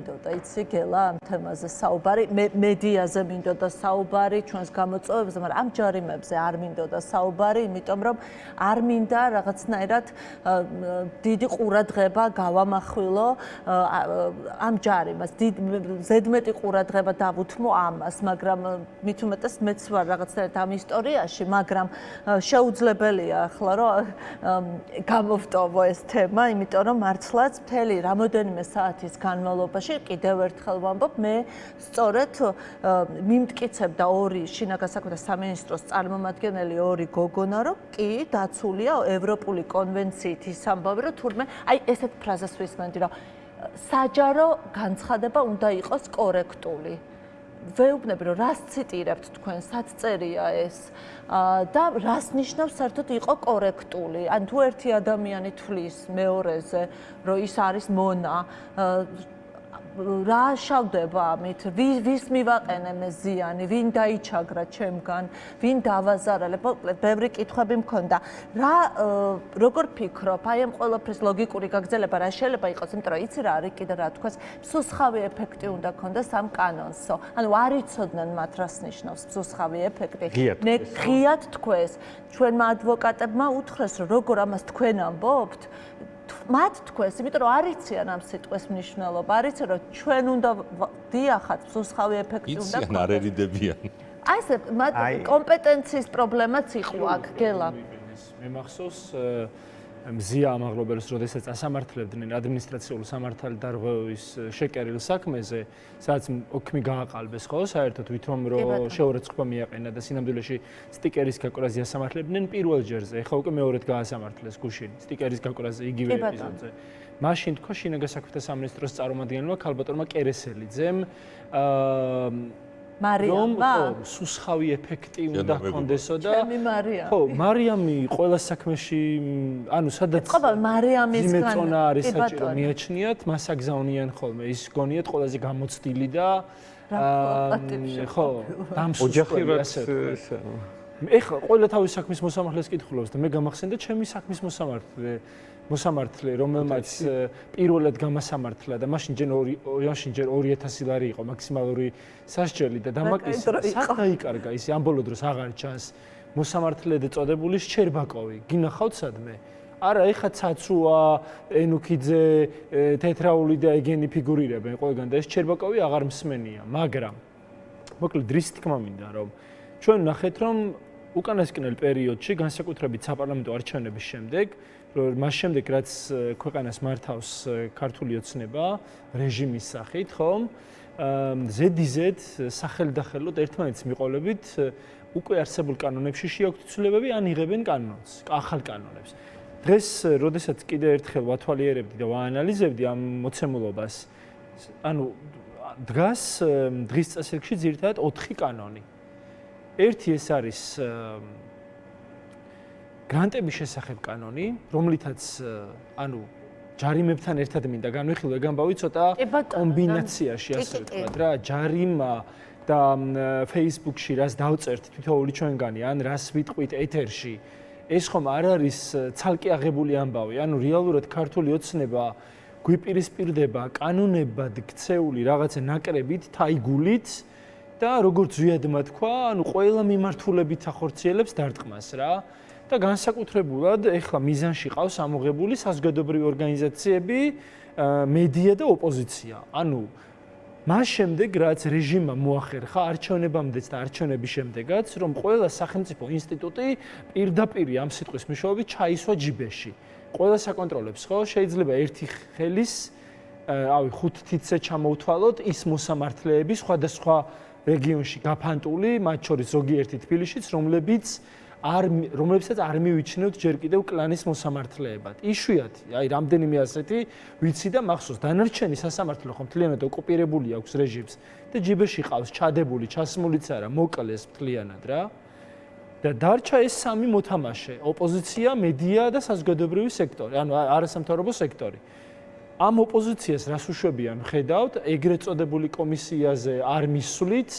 მინდოდა იცი გელა ამ თემაზე საუბარი, მედიაზე მინდოდა საუბარი, ჩვენს გამოწვევებზე, მაგრამ ამ ჯარიმებზე არ მინდოდა საუბარი, იმიტომ რომ არ მინდა რაღაცნაირად დიდი ყურადღება გავამახვილო ამ ჯარიმას. ზედმეტი ყურადღება დავუთმო ამას, მაგრამ მით უმეტეს მეც ვარ რაღაცნაირად ამ ისტორიაში, მაგრამ შეუძლებელია ახლა რომ გამოვტოვო ეს თემა, იმიტომ რომ მართლაც მთელი რამოდენიმე საათის განმავლობაში კიდევ ერთხელ ვამბობ, მე სწორედ მიმტკიცებდა ორი შინაგან საქმეთა სამინისტროს წარმომადგენელი ორი გოგონა, რომ კი დაცულია ევროპული კონვენციით ის ამბავი, რომ თურმე აი ესეთ ფრაზას ვისმენდი, რომ საჯარო განცხადება უნდა იყოს კორექტული. ვეუბნები, რომ რას ციტირებთ თქვენ, სად წერია ეს და რას ნიშნავს საერთოდ იყო კორექტული. ან თუ ერთი ადამიანი თვლის მეორეზე, რომ ის არის მონა, რა შავდება ამით, ვის მივაყენე მე ზიანი, ვინ დაიჩაგრა ჩემგან, ვინ დავაზარალე, მოკლედ ბევრი კითხვები მქონდა. როგორ ფიქრობ, აი ამ ყველაფრის ლოგიკური გაგრძელება რა შეიძლება იყოს, იმიტომ რომ იცი რა არის კიდე რა თქვას, მსუსხავი ეფექტი უნდა ქონდეს ამ კანონსო. ანუ არ იცოდნენ მათ რას ნიშნავს მსუსხავი ეფექტი. მე ღიად თქვეს, ჩვენმა ადვოკატებმა უთხრეს, რომ როგორ ამას თქვენ ამბობთ, მათ თქვეს, იმიტომ რომ არ იციან ამ სიტყვის მნიშვნელობა, არ იციან რომ ჩვენ უნდა დიახათ, მსუსხავი ეფექტი უნდა იციან, არ ერიდებიან. აი ესე მათ კომპეტენციის პრობლემაც იყო აქ, გელა. მე მახსოვს მზია ამაღლობელს, როდესაც ასამართლებდნენ ადმინისტრაციულ სამართალდარღვევის შეკერილ საქმეზე, სადაც ოქმი გააყალბეს ხო, საერთოდ ვითომ რომ შეურაცხყოფა მიაყენა და სინამდვილეში სტიკერის გაკვრაზე ასამართლებდნენ პირველ ჯერზე, ეხლა უკვე მეორედ გაასამართლეს გუშინ სტიკერის გაკვრაზე იგივე ეპიზოდზე. მაშინ თქვა შინაგან საქმეთა სამინისტროს წარმომადგენელმა ქალბატონმა კერესელიძემ მარიამმა სუსხავი ეფექტი უნდა ჰქონდესო და ხო, მარიამი ყველა საქმეში, ანუ სადაც მარიამისგან არის საჭირო მიაჩნიათ, მას აგზავნიან ხოლმე, ის გონიათ ყველაზე გამოცდილი და ხო, დამსუსტებელი ასე ვთქვათ. ეხლა ყველა თავის საქმის მოსამართლეს კითხულობს და მე გამახსენდა ჩემი საქმის მოსამართლე, რომელმაც პირველად გამასამართლა და მაშინ ჯერ 2000 ლარი იყო მაქსიმალური სასჯელი და დამაკისრა. სად დაიკარგა ის ამ ბოლო დროს აღარ ჩანს მოსამართლედ წოდებული შჩერბაკოვი. გინახავთ სადმე? არა, ეხა ცაცუა, ენუქიძე, თეთრაული და ეგენი ფიგურირებენ ყველგან და ეს შჩერბაკოვი აღარ მსმენია, მაგრამ მოკლედ რის თქმა მინდა რომ ჩვენ ნახეთ რომ უკანასკნელ პერიოდში განსაკუთრებით საპარლამენტო არჩევნების შემდეგ მას შემდეგ რაც ქვეყანას მართავს ქართული ოცნება რეჟიმის სახით, ხომ? ზედიზედ სახელდახელოდ ერთმანეთს მიყოლებით უკვე არსებულ კანონებში შეაქვთ ცვლილებები ან იღებენ კანონს, ახალ კანონებს. დღეს, როდესაც კიდე ერთხელ ვათვალიერებდი და ვაანალიზებდი ამ მოცემულობას, ანუ დგას დღის წესრიგში ძირითადად 4 კანონი. ერთი ეს არის გრანტების შესახებ კანონი, რომლითაც ანუ ჯარიმებთან ერთად მინდა განვიხილო ეგ ამბავი ცოტა კომბინაციაში ასე ვთქვათ რა, ჯარიმა და Facebook-ში რას დავწერთ თითოეული ჩვენგანი, ან რას ვიტყვით ეთერში, ეს ხომ არ არის ცალკე აღებული ამბავი, ანუ რეალურად ქართული ოცნება გვიპირისპირდება კანონებად ქცეული რაღაცა ნაკრებით, თაიგულით და როგორც ზვიადმა თქვა, ანუ ყველა მიმართულებით ახორციელებს დარტყმას რა. და განსაკუთრებულად ეხლა მიზანში ყავს ამოღებული საზოგადოებრივი ორგანიზაციები, მედია და ოპოზიცია. ანუ მას შემდეგ რაც რეჟიმმა მოახერხა არჩევნებამდეც და არჩევნების შემდეგაც, რომ ყველა სახელმწიფო ინსტიტუტი პირდაპირ ამ სიტყვის მნიშვნელობით ჩაისვა ჯიბეში. ყველა საკონტროლებს, ხო, შეიძლება ერთი ხელის, ავი 5 თითზე ჩამოუთვალოთ ის მოსამართლეები სხვადასხვა რეგიონში გაფანტული, მათ შორის ზოგიერთი თბილისშიც, რომლებსაც არ მივიჩნევთ ჯერ კიდევ კლანის მოსამართლეებად. იშვიათი, აი რამდენიმე ასეთი ვიცი და მახსოვს, დანარჩენი სასამართლო ხომ მთლიანად ოკუპირებული აქვს რეჟიმს და ჯიბეში ყავს ჩადებული, ჩასმულიც არა, მოკლეს მთლიანად რა. და დარჩა ეს სამი მოთამაშე, ოპოზიცია, მედია და საზოგადოებრივი სექტორი, ანუ არასამთავრობო სექტორი. ამ ოპოზიციას რას უშვებიან ხედავთ, ეგრეთ წოდებული კომისიაზე არ მისვლით,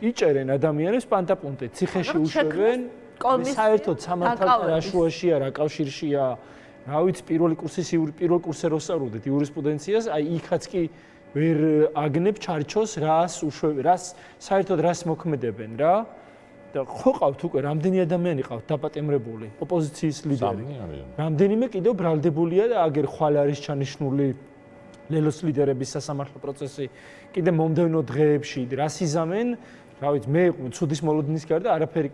იჭერენ ადამიანებს პანტაპუნტეთ, ციხეში უშვებენ, საერთოდ სამართალდარაშუაშია, რა კავშირშია, რა ვიცი, პირველ კურსზე რო სწავლობდით იურისპრუდენციას, აი იქაც კი ვერ აგნებ ჩარჩოს რას საერთოდ რას მოქმედებენ რა და ხო ყავთ უკვე რამდენი ადამიანი ყავთ დაპატიმრებული ოპოზიციის ლიდერი რამდენიმე კიდევ ბრალდებულია და აგერ ხვალ არის ჩანიშნული ლელოს ლიდერების სასამართლო პროცესი კიდე მომდევნო დღეებში რას იზამენ რა ვიცი მე ცუდის მოლოდინის გარდა არაფერი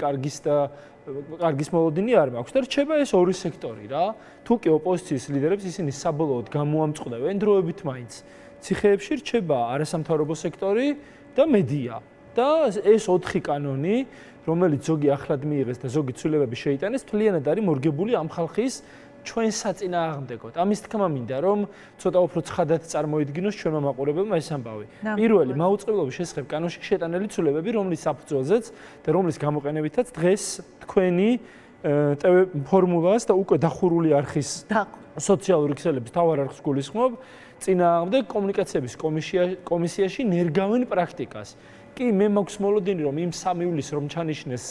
კარგის მოლოდინი არ მაქვს და რჩება ეს ორი სექტორი რა თუ კი ოპოზიციის ლიდერებს ისინი საბოლოოდ გამოამწყდებენ დროებით მაინც ციხეებში რჩება არასამთავრობო სექტორი და მედია და ეს 4 კანონი რომელიც ზოგი ახლად მიიღეს და ზოგი ცვლილებები შეიტანეს თლიანად არის მორგებული ამ ხალხის ჩვენ საწინააღმდეგოდ. ამის თქმა მინდა რომ ცოტა უფრო ცხადად წარმოიდგინოს ჩვენმა მაყურებელმა ეს ამბავი. პირველი მაუწყებლობის შესახებ კანონში შეტანილი ცვლილებები, რომლის საფუძველზეც და რომლის გამოყენებითაც დღეს თქვენი ფორმულას და უკვე დახურული არხის სოციალური ქსელების თავარ არხს გულისხმობ წინააღმდეგ კომუნიკაციების კომისიაში ნერგავენ პრაქტიკას. კი მე მაქვს მოლოდინი რომ იმ 3 ივლისს რომ ჩანიშნეს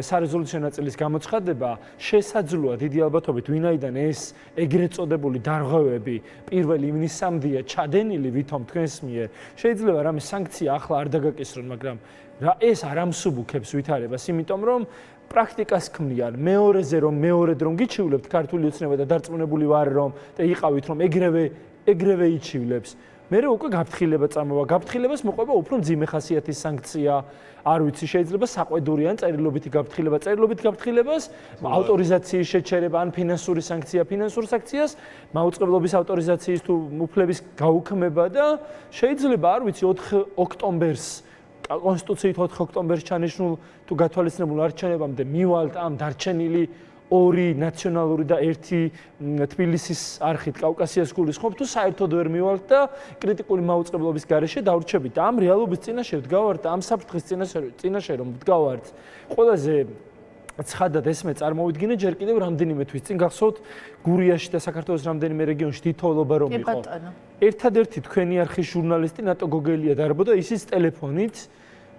სარეზოლუციო ნაწილის გამოცხადება შესაძლოა დიდი ალბათობით ვინაიდან ეს ეგრეთ წოდებული დარღვევები 1 ივნისამდეა ჩადენილი ვითომ თქვენს მიერ შეიძლება რამე სანქცია ახლა არ დაგაკისრონ მაგრამ რა ეს არ ამსუბუქებს ვითარებას იმიტომ რომ პრაქტიკას ქმნიან მეორეზე რომ მეორედ რომ გიჩივლებთ ქართული ოცნება და დარწმუნებული ვარ რომ და იყავით რომ ეგრევე იჩივლებს მე უკვე გაფრთხილება წამოვა გაფრთხილებას მოყვება უფრო მძიმე ხასიათის სანქცია არ ვიცი შეიძლება საყვედური ან წერილობითი გაფრთხილება წერილობით გაფრთხილებას ავტორიზაციის შეჩერება ან ფინანსური სანქცია ფინანსურ სანქციას მაუწყებლობის ავტორიზაციის თუ უფლების გაუქმება და შეიძლება არ ვიცი 4 ოქტომბერს კონსტიტუციით 4 ოქტომბერს ჩანიშნულ თუ გათვალისწინებულ არჩევნებამდე მივალთ ამ დარჩენილი 2 ნაციონალური და 1 თბილისის არხით კავკასიას გულისხმობ თუ საერთოდ ვერ მივალთ და კრიტიკული მაუწყებლობის გარეშე დავრჩებით და ამ რეალობის წინაშე ვდგავართ ამ საფრთხის წინაშე რომ ვდგავართ ყველაზე ცხადად ესმე წარმოვიდგინე ჯერ კიდევ რამდენიმე თვის წინ გახსოვთ გურიაში და საქართველოს რამდენიმე რეგიონში თითოეულობა რომ იყო ერთადერთი თქვენი არხის ჟურნალისტი ნატო გოგელია დარბოდა ისიც ტელეფონით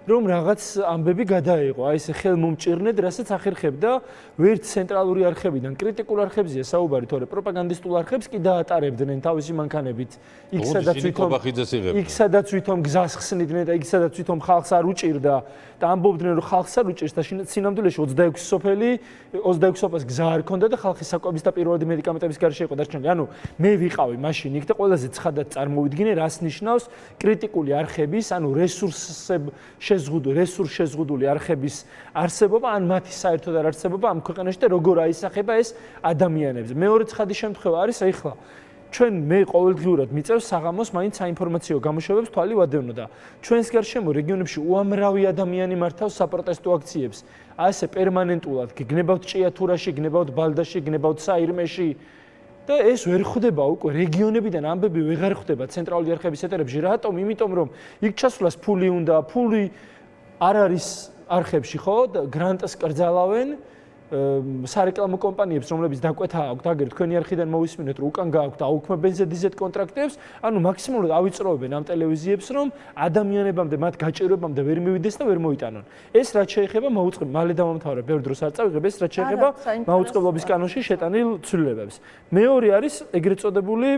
რომ რაღაც ამბები გადაიღო, აი ეს ხელმომჭირნედ, რასაც ახერხებდა ვერც ცენტრალური არხებიდან კრიტიკულ არხებზეა საუბარი, თორე პროპაგანდისტულ არხებს კი დაატარებდნენ თავისი მანქანებით. იქ სადაც ვითომ გზას ხსნიდნენ და იქ სადაც ვითომ ხალხს არ უჭირდა და ამბობდნენ რომ ხალხს არ უჭირს და სინამდვილეში 26 სოფელი 26 სოფელს გზა არ ქონდა და ხალხის საკვების და პირველადი მედიკამენტების გარეშე იყო დარჩენილი. ანუ მე ვიყავი მაშინ იქ და ყველაზე ცხადად წარმოვიდგინე რას ნიშნავს კრიტიკული არხების, ანუ რესურს შეზღუდული არხების არსებობა ან მათი საერთოდ არ არსებობა ამ ქვეყანაში და როგორ აისახება ეს ადამიანებს. მეორე ცხადი შემთხვევა არის ახლა ჩვენ მე ყოველდღიურად მიწევს საღამოს მაინც საინფორმაციო გამოშვებებს თვალი ვადევნო და ჩვენს გარშემო რეგიონებში უამრავი ადამიანი მართავს საპროტესტო აქციებს. ასე პერმანენტულად გგნებავთ ჭიათურაში, გგნებავთ ბალდაში, გგნებავთ საირმეში და ეს ვერ ხვდება უკვე რეგიონებიდან ამბები ვეღარ ხვდება ცენტრალური არხების ეთერებში. რატომ? იმიტომ რომ იქ ჩასვლას ფული უნდა, ფული არ არის არხებში, ხო? გრანტს კრძალავენ სარეკლამო კომპანიებს, რომლებიც დაკვეთა აქვთ, აგერ თქვენი არხიდან მოვისმინეთ, რომ უკან გააქვთ აუქმებენ ზედიზედ კონტრაქტებს, ანუ მაქსიმალურად ავიწროებენ ამ ტელევიზიებს, რომ ადამიანებამდე მათ გაჭირვებამდე ვერ მივიდეს და ვერ მოიტანონ. ეს რაც შეეხება მალე დავამთავრე, ბევრ დროს არ წავიღებ, ეს რაც შეეხება მაუწყებლობის კანონში შეტანილ ცვლილებებს. მეორე არის ეგრეთ წოდებული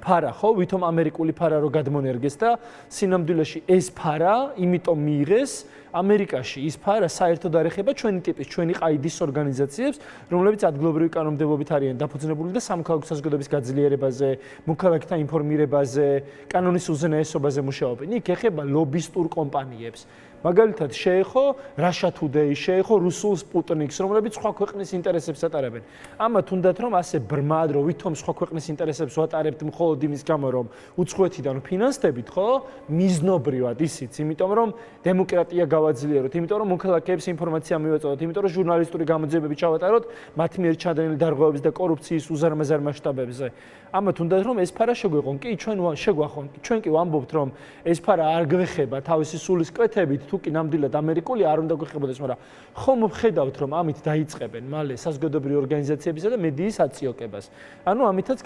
ფარა, ხო, ვითომ ამერიკული ფარა რო გადმონერგეს და სინამდვილეში ეს ფარა, იმიტომ მიიღეს ამერიკაში ის ფარა საერთოდ არ ეხება ჩვენი ტიპის, ჩვენი ყაიდის ორგანიზაციებს, რომლებიც ადგილობრივი კანონმდებლობით არიან დაფუძნებული და სამოქალაქო საზოგადოების გაძლიერებაზე, მოქალაქეთა ინფორმირებაზე, კანონის უზენაესობაზე მუშაობენ. იქ ეხება ლობისტურ კომპანიებს. მაგალითად შეეხო Russia Today, შეეხო რუსულ სპუტნიკს, რომლებიც სხვა ქვეყნის ინტერესებს ატარებენ. ამათ უნდათ რომ ასე ბრმად რომ ვითომ სხვა ქვეყნის ინტერესებს ვატარებთ მხოლოდ იმის გამო რომ უცხოეთიდან ფინანსდებით, ხო? მიზნობრივად ისიც, იმიტომ რომ დემოკრატია გავაძლიეროთ, იმიტომ რომ მოქალაქეებს ინფორმაცია მივაწოდოთ, იმიტომ რომ ჟურნალისტური გამოძიებები ჩავატაროთ მათ მიერ ჩადენილი დარღვევების და კორუფციის უზარმაზარ მასშტაბებზე. ამათ უნდათ რომ ეს ფარა შეგვეყონ. კი, ჩვენ კი ვამბობთ რომ ეს ფარა არ გვეხება თავისი სულის კვეთებით, თუ კი ნამდვილად ამერიკული არ უნდა გვეხებოდეს, მაგრამ ხომ ვხედავთ რომ ამით დაიწყებენ მალე საზოგადოებრივი ორგანიზაციებისა და მედიის აწიოკებას. ანუ ამითაც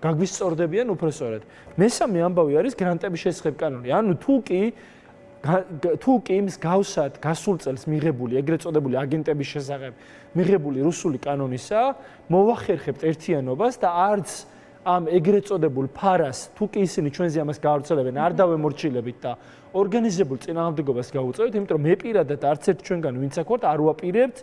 გაგვისწორდებიან უბრალოდ. მესამე ამბავი არის გრანტების შესახებ კანონი. ანუ თუ კი იმის გავსად გასულ წელს მიღებული ეგრეთ წოდებული აგენტების შესახებ მიღებული რუსული კანონისა, მოვახერხებთ ერთიანობას და არც ამ ეგრეთ წოდებულ ფარას თუ კი ისინი ჩვენზე ამას გაავრცელებენ, არ დავემორჩილებით და ორგანიზებულ წინააღმდეგობას გავუწევთ, იმიტომ რომ მე პირადად არც ერთ ჩვენგან ვინც აქ ვართ არ ვაპირებთ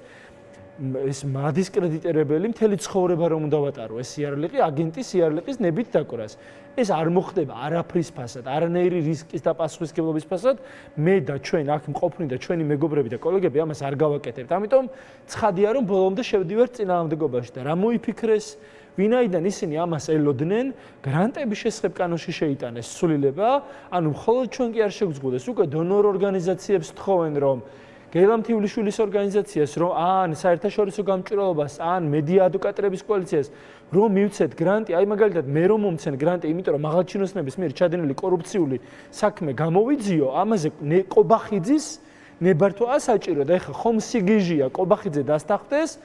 ეს მადისკრედიტირებელი მთელი ცხოვრება რომ უნდა ვატარო ეს სიარლიყი აგენტის სიარლიყის ნებით დაკვრას ეს არ მოხდება არაფრის ფასად არანაირი რისკის და პასუხისმგებლობის ფასად მე და ჩვენ აქ მყოფნი და ჩვენი მეგობრები და კოლეგები ამას არ გავაკეთებთ ამიტომ ცხადია რომ ბოლომდე შევდივართ წინააღმდეგობაში და რა მოიფიქრეს ვინაიდან ისინი ამას ელოდნენ გრანტების შესახებ კანონში შეიტანეს სულილება ანუ მხოლოდ ჩვენ კი არ შეგვზღუდეს უკვე დონორ ორგანიზაციებს თხოვენ რომ გელამთივლიშვილის ორგანიზაციას რომ ან საერთაშორისო გამჭვირვალობას ან მედია ადვოკატების კოალიციას რომ მივცეთ გრანტი აი მაგალითად მე რომ მომცენ გრანტი იმიტომ რომ მაღალჩინოსნების მიერ ჩადენილი კორუფციული საქმე გამოვიძიო ამაზე ყობახიძის ნებართვა საჭირო და ეხლა ხომ სიგიჟია ყობახიძე დასტახდეს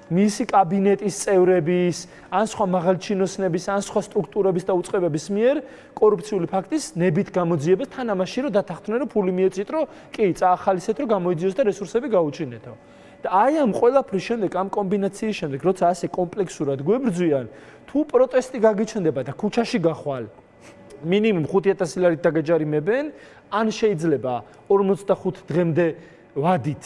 მისი კაბინეტის წევრების, ან სხვა მაღალჩინოსნების, ან სხვა სტრუქტურების და უწყებების მიერ კორუფციული ფაქტის ნებით გამოძიებას თან ამაში რომ დათანხმდნენ რომ ფული მიეცით რომ კი წაახალისეთ რომ გამოიძიოს და რესურსები გაუჩინეთო. და აი ამ ყველაფრის შემდეგ ამ კომბინაციის შემდეგ როცა ასე კომპლექსურად გვებრძვიან თუ პროტესტი გაგიჩნდება და ქუჩაში გახვალ მინიმუმ 5000 ლარით დაგაჯარიმებენ ან შეიძლება 45 დღემდე ვადით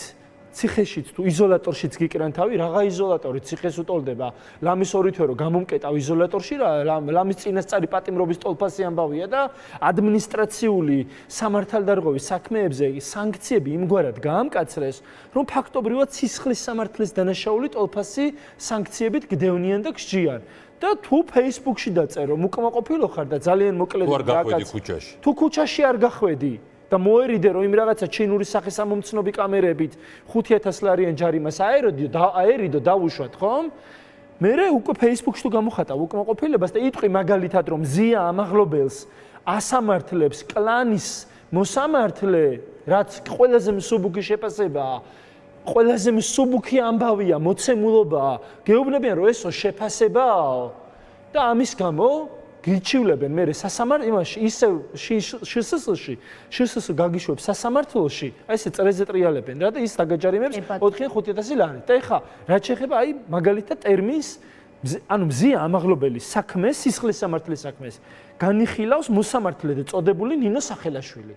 ციხეშიც თუ იზოლატორშიც გიკრან თავი, რაღა იზოლატორი ციხეს უტოლდება. ლამის ორი თვე რომ გამომკეტავ იზოლატორში რა, ლამის წინასწარი პატიმრობის ტოლფასი ამბავია და ადმინისტრაციული სამართალდარღვევის საქმეებზე სანქციები იმგვარად გაამკაცრეს, რომ ფაქტობრივად სისხლის სამართლის დანაშაული ტოლფასი სანქციებით გდევნიან და გსჯიან. და თუ Facebook-ში დაწერ რომ უკმაყოფილო ხარ და ძალიან მოკლედ გაკაც თუ ქუჩაში არ გახვედი და მოერიდე რომ იმ რაღაცა ჩინური სახესამომცნობი კამერებით 5000 ლარიან ჯარიმას აერიდო დავუშვათ ხომ? მერე უკვე Facebook-ში თუ გამოხატავ უკმაყოფილებას და იტყვი მაგალითად რომ ზია ამაღლობელს ასამართლებს კლანის მოსამართლე რაც ყველაზე მსუბუქი შეფასებაა ყველაზე მსუბუქი ამბავია მოცემულობაა გეუბნებიან რომ ესო შეფასებაა და ამის გამო გიჩივლებენ მე იმაში ისევ შსს გაგიშვებს სასამართლოში აი ესე წრეზე ტრიალებენ რა და ის დაგაჯარიმებს 4-5000 ლარით და ეხა რაც შეეხება აი მაგალითად ტერმინს ანუ მზია ამაღლობელის საქმეს სისხლის სამართლის საქმეს განიხილავს მოსამართლე და წოდებული ნინო სახელაშვილი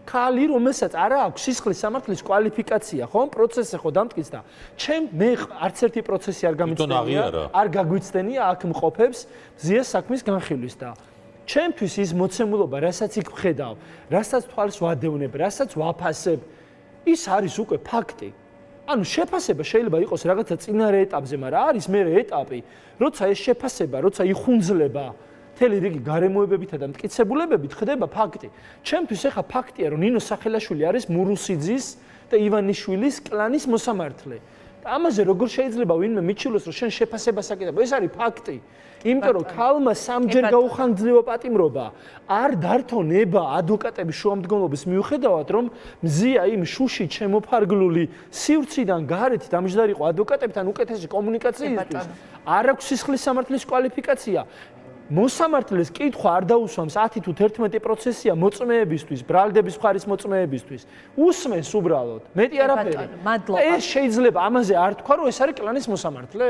ქალი რომელსაც არა აქვს სისხლის სამართლის კვალიფიკაცია ხო პროცესი ხო დამტკიც და მე არც ერთი პროცესი არ გამიწვია არ გაგვიცდენია აქ მყოფებს მზიას საქმის განხილვის და ჩემთვის ის მოცემულობა რასაც იქ ვხედავ რასაც თვალს ვადევნებ რასაც ვაფასებ ის არის უკვე ფაქტი ანუ შეფასება შეიძლება იყოს რაღაცა წინარე ეტაპზე მაგრამ არის მერე ეტაპი როცა ეს შეფასება როცა იხუნძლება მთელი რიგი გარემოებებითა და მტკიცებულებებით ხდება ფაქტი. ჩემთვის ახლა ფაქტია, რომ ნინო სახელაშვილი არის მურუსიძის და ივანიშვილის კლანის მოსამართლე. და ამაზე როგორ შეიძლება ვინმე მიჩილოს, რომ შენ შეფასებას აკეთებ? ეს არის ფაქტი. იმიტომ რომ ქალმა სამჯერ გაუხანგრძლივა პატიმრობა არ დართო ნება ადვოკატების შუამდგომლობის მიუხედავად, რომ მზია იმ შუში ჩემოფარგლული სივრციდან გარეთ დამჯდარიყო ადვოკატებთან უკეთესი კომუნიკაციისთვის. არ აქვს სისხლის სამართლის კვალიფიკაცია. მოსამართლეს კითხვა არ დაუსვამს 10 თუ 11 პროცესია მოწმეებისთვის, ბრალდების მხარის მოწმეებისთვის. უსმენს უბრალოდ. მეტი არაფერი. ეს შეიძლება ამაზე არ თქვა რომ ეს არის კლანის მოსამართლე?